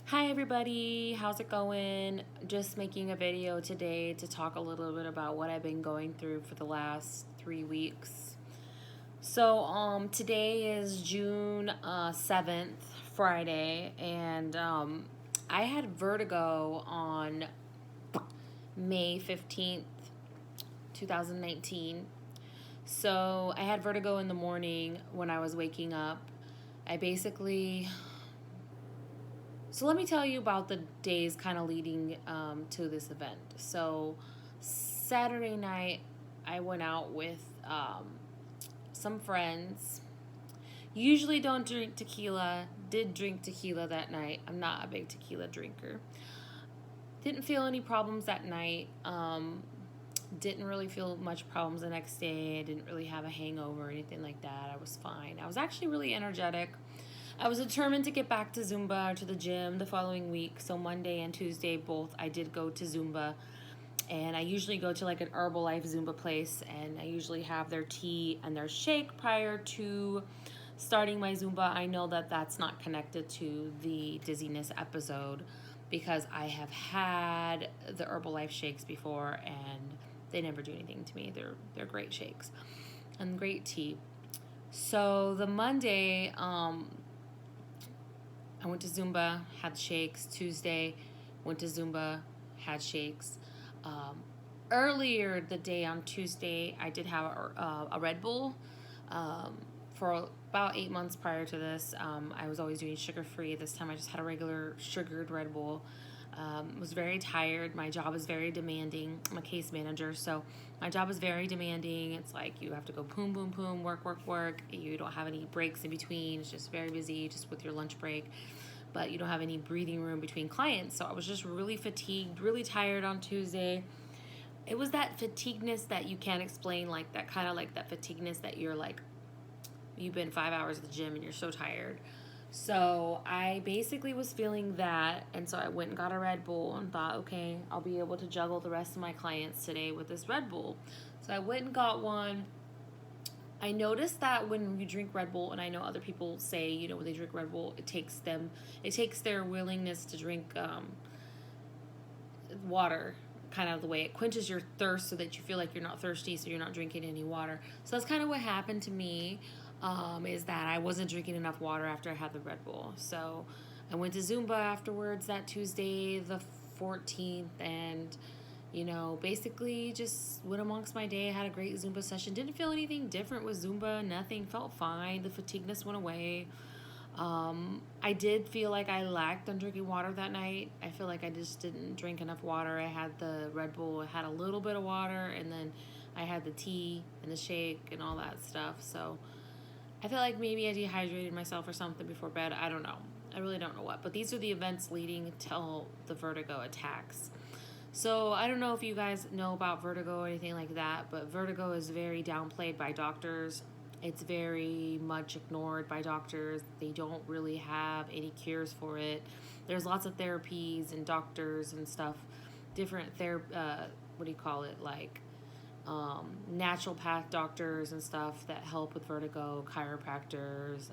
Hi everybody, how's it going? Just making a video today to talk a little bit about what I've been going through for the last 3 weeks. So today is June 7th, Friday, and I had vertigo on May 15th, 2019. So I had vertigo in the morning when I was waking up. So let me tell you about the days kind of leading to this event. So Saturday night, I went out with some friends. Usually don't drink tequila. Did drink tequila that night. I'm not a big tequila drinker. Didn't feel any problems that night. Didn't really feel much problems the next day. I didn't really have a hangover or anything like that. I was fine. I was actually really energetic. I was determined to get back to Zumba or to the gym the following week. So Monday and Tuesday both I did go to Zumba. And I usually go to like an Herbalife Zumba place, and I usually have their tea and their shake prior to starting my Zumba. I know that that's not connected to the dizziness episode because I have had the Herbalife shakes before and they never do anything to me. They're great shakes and great tea. So the Monday, I went to Zumba, had shakes. Tuesday, went to Zumba, had shakes. Earlier the day on Tuesday, I did have a Red Bull. For about 8 months prior to this, I was always doing sugar-free. This time I just had a regular sugared Red Bull. Was very tired. My job is very demanding. I'm a case manager, so my job is very demanding. It's like you have to go boom, boom, boom, work, work, work. You don't have any breaks in between. It's just very busy, just with your lunch break. But you don't have any breathing room between clients. So I was just really fatigued, really tired on Tuesday. It was that fatigueness that you can't explain, like that kind of like that fatigueness that you're like, you've been 5 hours at the gym and you're so tired. So I basically was feeling that, and so I went and got a Red Bull and thought, okay, I'll be able to juggle the rest of my clients today with this Red Bull. So I went and got one. I noticed that when you drink Red Bull, and I know other people say, when they drink Red Bull, it takes their willingness to drink water kind of the way it quenches your thirst so that you feel like you're not thirsty, so you're not drinking any water. So that's kind of what happened to me. Is that I wasn't drinking enough water after I had the Red Bull. So I went to Zumba afterwards that Tuesday, the 14th, and, basically just went amongst my day, had a great Zumba session. Didn't feel anything different with Zumba, nothing, felt fine. The fatigueness went away. I did feel like I lacked on drinking water that night. I feel like I just didn't drink enough water. I had the Red Bull, I had a little bit of water, and then I had the tea and the shake and all that stuff. So I feel like maybe I dehydrated myself or something before bed. I don't know. I really don't know what. But these are the events leading till the vertigo attacks. So I don't know if you guys know about vertigo or anything like that, but vertigo is very downplayed by doctors. It's very much ignored by doctors. They don't really have any cures for it. There's lots of therapies and doctors and stuff, different naturopath doctors and stuff that help with vertigo, chiropractors,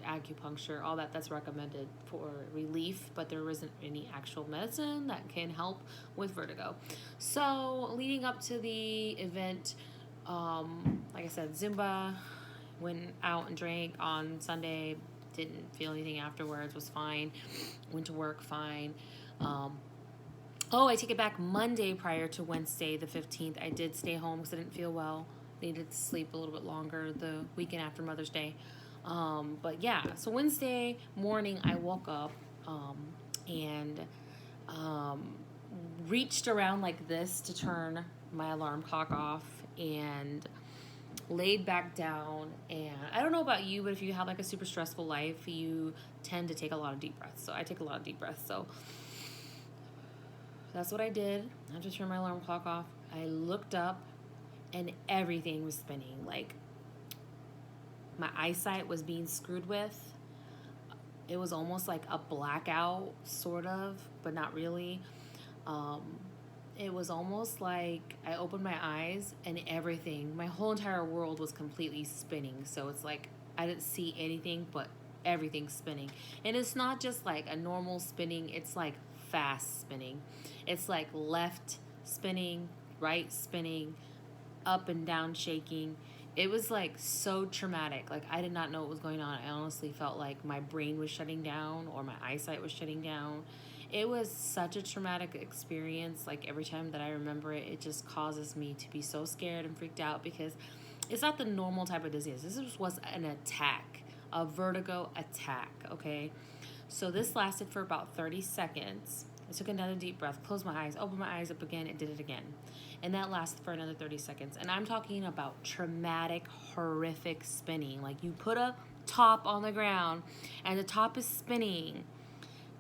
acupuncture, all that's recommended for relief, but there isn't any actual medicine that can help with vertigo. So leading up to the event, like I said, Zumba, went out and drank on Sunday, didn't feel anything afterwards, was fine, went to work fine. I take it back. Monday prior to Wednesday, the 15th, I did stay home because I didn't feel well. Needed to sleep a little bit longer the weekend after Mother's Day. But yeah, so Wednesday morning I woke up and reached around like this to turn my alarm clock off and laid back down. And I don't know about you, but if you have like a super stressful life, you tend to take a lot of deep breaths. So I take a lot of deep breaths. So that's what I did. I just turned my alarm clock off. I looked up and everything was spinning. Like my eyesight was being screwed with. It was almost like a blackout, sort of, but not really. It was almost like I opened my eyes and everything, my whole entire world was completely spinning. So it's like I didn't see anything but everything's spinning. And it's not just like a normal spinning, it's like fast spinning. It's like left spinning, right spinning, up and down shaking. It was like so traumatic. Like I did not know what was going on. I honestly felt like my brain was shutting down or my eyesight was shutting down. It was such a traumatic experience. Like every time that I remember it, it just causes me to be so scared and freaked out because it's not the normal type of dizziness. This was an attack, a vertigo attack, okay? So this lasted for about 30 seconds. I took another deep breath, closed my eyes, opened my eyes up again, and did it again. And that lasted for another 30 seconds. And I'm talking about traumatic, horrific spinning. Like you put a top on the ground and the top is spinning.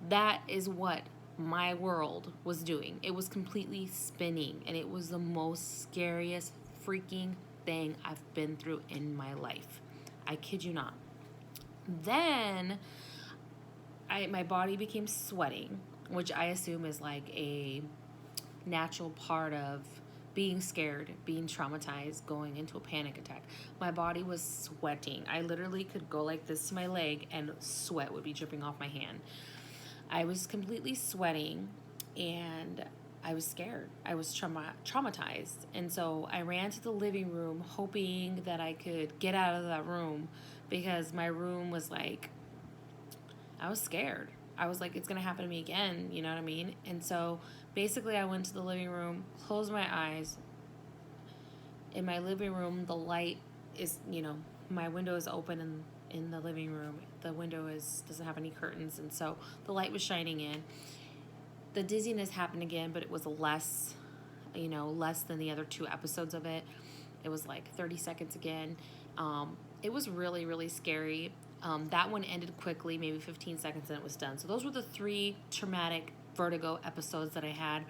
That is what my world was doing. It was completely spinning. And it was the most scariest freaking thing I've been through in my life. I kid you not. Then my body became sweating, which I assume is like a natural part of being scared, being traumatized, going into a panic attack. My body was sweating. I literally could go like this to my leg and sweat would be dripping off my hand. I was completely sweating and I was scared. I was traumatized. And so I ran to the living room hoping that I could get out of that room because my room was like, I was scared. I was like, it's going to happen to me again. You know what I mean? And so basically I went to the living room, closed my eyes. In my living room, the light is, my window is open in the living room. The window doesn't have any curtains. And so the light was shining in. The dizziness happened again, but it was less than the other 2 episodes of it. It was like 30 seconds again. It was really, really scary. That one ended quickly, maybe 15 seconds, and it was done. So those were the 3 traumatic vertigo episodes that I had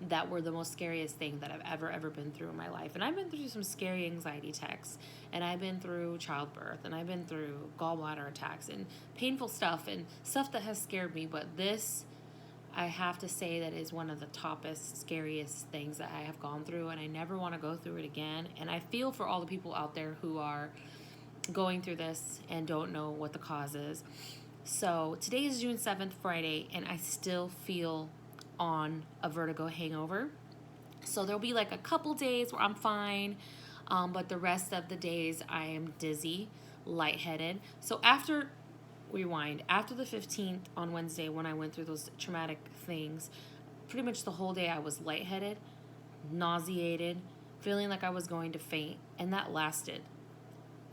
that were the most scariest thing that I've ever been through in my life. And I've been through some scary anxiety attacks, and I've been through childbirth, and I've been through gallbladder attacks and painful stuff and stuff that has scared me. But this, I have to say, that is one of the toppest, scariest things that I have gone through, and I never want to go through it again. And I feel for all the people out there who are going through this and don't know what the cause is. So today is June 7th, Friday, and I still feel on a vertigo hangover. So there'll be like a couple days where I'm fine, but the rest of the days I am dizzy, lightheaded. So after the 15th on Wednesday, when I went through those traumatic things, pretty much the whole day I was lightheaded, nauseated, feeling like I was going to faint, and that lasted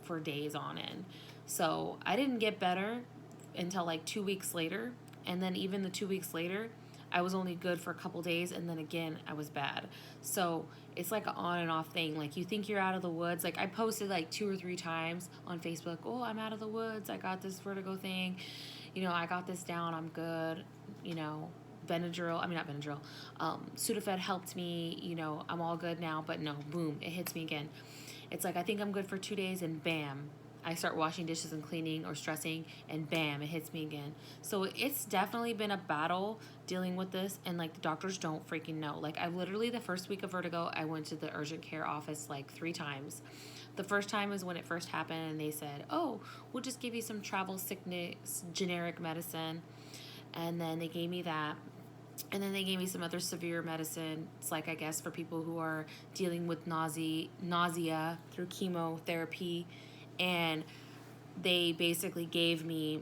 for days on end. So I didn't get better until like 2 weeks later, and then even the 2 weeks later, I was only good for a couple days, and then again, I was bad. So it's like an on and off thing. Like you think you're out of the woods. Like I posted like 2 or 3 times on Facebook, oh, I'm out of the woods. I got this vertigo thing. I got this down. I'm good. Sudafed helped me. I'm all good now. But no, boom, it hits me again. It's like I think I'm good for 2 days, and bam, I start washing dishes and cleaning or stressing, and bam, it hits me again. So it's definitely been a battle dealing with this, and like the doctors don't freaking know. Like I literally, the first week of vertigo, I went to the urgent care office like 3 times. The first time was when it first happened, and they said, oh, we'll just give you some travel sickness generic medicine. And then they gave me that. And then they gave me some other severe medicine. It's like, I guess, for people who are dealing with nausea through chemotherapy. And they basically gave me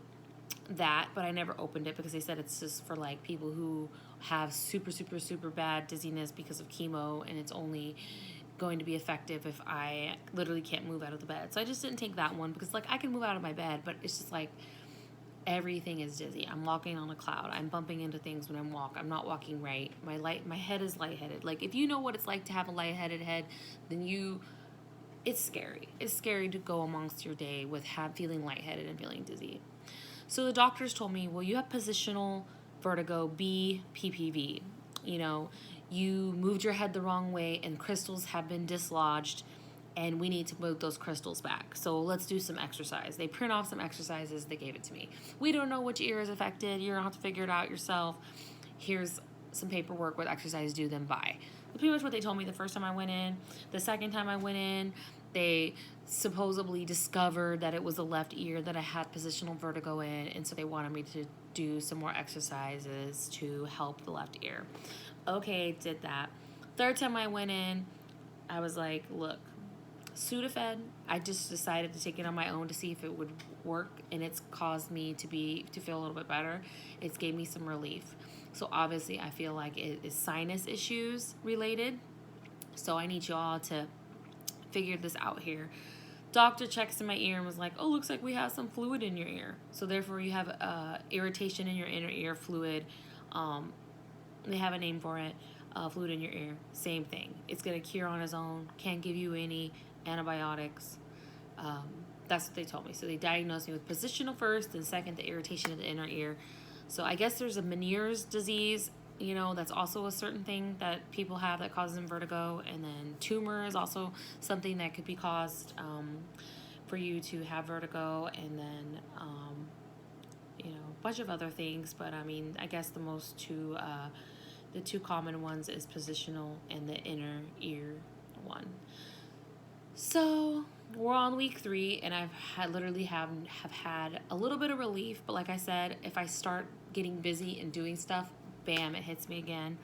that, but I never opened it because they said it's just for like people who have super, super, super bad dizziness because of chemo, and it's only going to be effective if I literally can't move out of the bed. So I just didn't take that one because like I can move out of my bed, but it's just like everything is dizzy. I'm walking on a cloud. I'm bumping into things when I'm not walking right. My head is lightheaded. Like if you know what it's like to have a lightheaded head, then it's scary. It's scary to go amongst your day with feeling lightheaded and feeling dizzy. So the doctors told me, well, you have positional vertigo, B, PPV. You moved your head the wrong way and crystals have been dislodged, and we need to move those crystals back. So let's do some exercise. They print off some exercises. They gave it to me. We don't know which ear is affected. You're going to have to figure it out yourself. Here's some paperwork with exercise, do them by. Pretty much what they told me the first time I went in. The second time I went in, They supposedly discovered that it was the left ear that I had positional vertigo in, and so they wanted me to do some more exercises to help the left ear. Okay, did that. Third time I went in, I was like, look, Sudafed, I just decided to take it on my own to see if it would work, and it's caused me to feel a little bit better. It's gave me some relief. So obviously I feel like it is sinus issues related. So I need you all to figure this out here. Doctor checks in my ear and was like, oh, looks like we have some fluid in your ear. So therefore you have irritation in your inner ear fluid. They have a name for it. Fluid in your ear. Same thing. It's going to cure on its own. Can't give you any antibiotics. That's what they told me. So they diagnosed me with positional first, and second, the irritation of the inner ear. So I guess there's a Meniere's disease, that's also a certain thing that people have that causes them vertigo. And then tumor is also something that could be caused for you to have vertigo. And then, a bunch of other things. But I mean, I guess the two common ones is positional and the inner ear one. So we're on week 3, and literally have had a little bit of relief. But like I said, if I start getting busy and doing stuff, bam, it hits me again.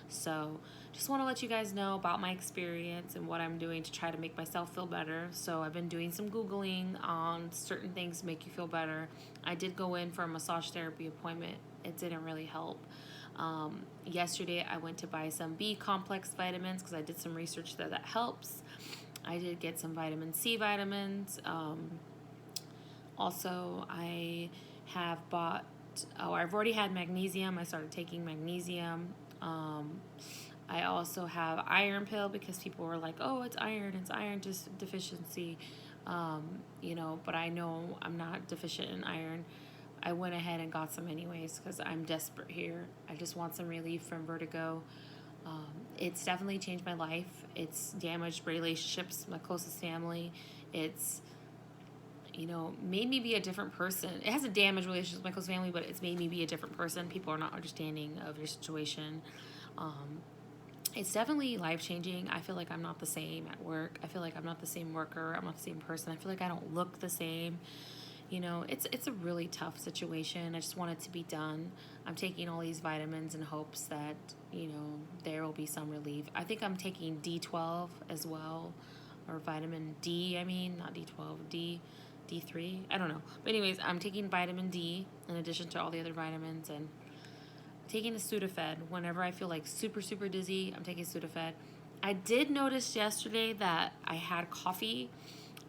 So just want to let you guys know about my experience and what I'm doing to try to make myself feel better. So I've been doing some Googling on certain things to make you feel better. I did go in for a massage therapy appointment. It didn't really help. Yesterday I went to buy some B complex vitamins because I did some research that helps. I did get some vitamin C vitamins. Also, I have I've already had magnesium. I started taking magnesium. I also have iron pill because people were like, oh, it's iron deficiency. But I know I'm not deficient in iron. I went ahead and got some anyways because I'm desperate here. I just want some relief from vertigo. It's definitely changed my life. It's damaged relationships, my closest family. It's, made me be a different person. It hasn't damaged relationships with my close family, but it's made me be a different person. People are not understanding of your situation. It's definitely life-changing. I feel like I'm not the same at work. I feel like I'm not the same worker. I'm not the same person. I feel like I don't look the same. It's a really tough situation. I just want it to be done. I'm taking all these vitamins in hopes that, there will be some relief. I think I'm taking D12 as well, or vitamin D, not D12, D3, I don't know. But anyways, I'm taking vitamin D in addition to all the other vitamins, and taking a Sudafed. Whenever I feel like super, super dizzy, I'm taking Sudafed. I did notice yesterday that I had coffee.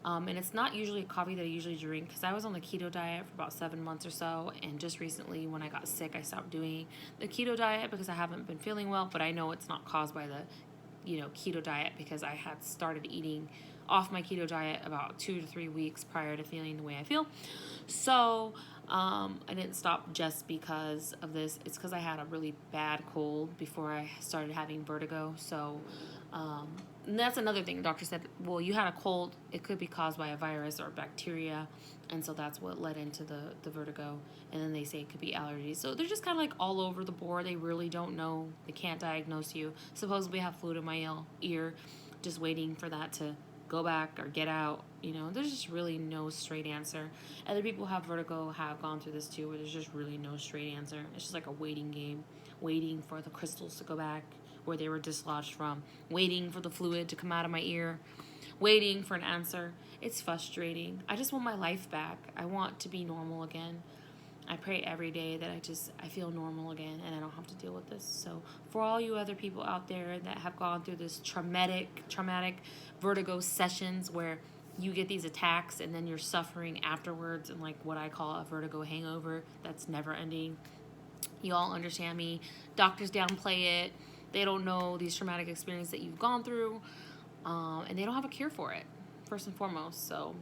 And it's not usually a coffee that I usually drink because I was on the keto diet for about 7 months or so. And just recently when I got sick, I stopped doing the keto diet because I haven't been feeling well. But I know it's not caused by the, keto diet because I had started eating off my keto diet about 2 to 3 weeks prior to feeling the way I feel. So I didn't stop just because of this. It's because I had a really bad cold before I started having vertigo. So and that's another thing. The doctor said, well, you had a cold. It could be caused by a virus or bacteria. And so that's what led into the vertigo. And then they say it could be allergies. So they're just kind of like all over the board. They really don't know. They can't diagnose you. Supposedly I have fluid in my ear, just waiting for that to go back or get out. There's just really no straight answer. Other people who have vertigo have gone through this too, where there's just really no straight answer. It's just like a waiting game, waiting for the crystals to go back where they were dislodged from, waiting for the fluid to come out of my ear, waiting for an answer. It's frustrating. I just want my life back. I want to be normal again. I pray every day that I feel normal again and I don't have to deal with this. So for all you other people out there that have gone through this traumatic vertigo sessions where you get these attacks and then you're suffering afterwards and like what I call a vertigo hangover that's never ending. You all understand me. Doctors downplay it. They don't know these traumatic experiences that you've gone through, and they don't have a cure for it, first and foremost. So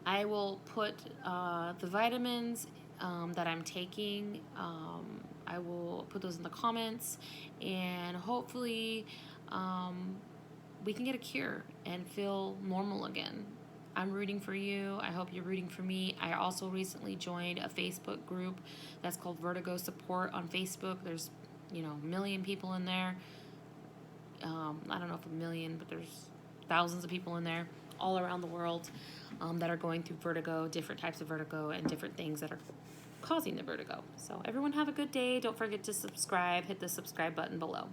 I will put the vitamins that I'm taking. I will put those in the comments, and hopefully we can get a cure and feel normal again. I'm rooting for you. I hope you're rooting for me. I also recently joined a Facebook group that's called Vertigo Support on Facebook. There's a million people in there. I don't know if a million, but there's thousands of people in there. all around the world that are going through vertigo, different types of vertigo, and different things that are causing the vertigo. So everyone have a good day. Don't forget to subscribe. Hit the subscribe button below.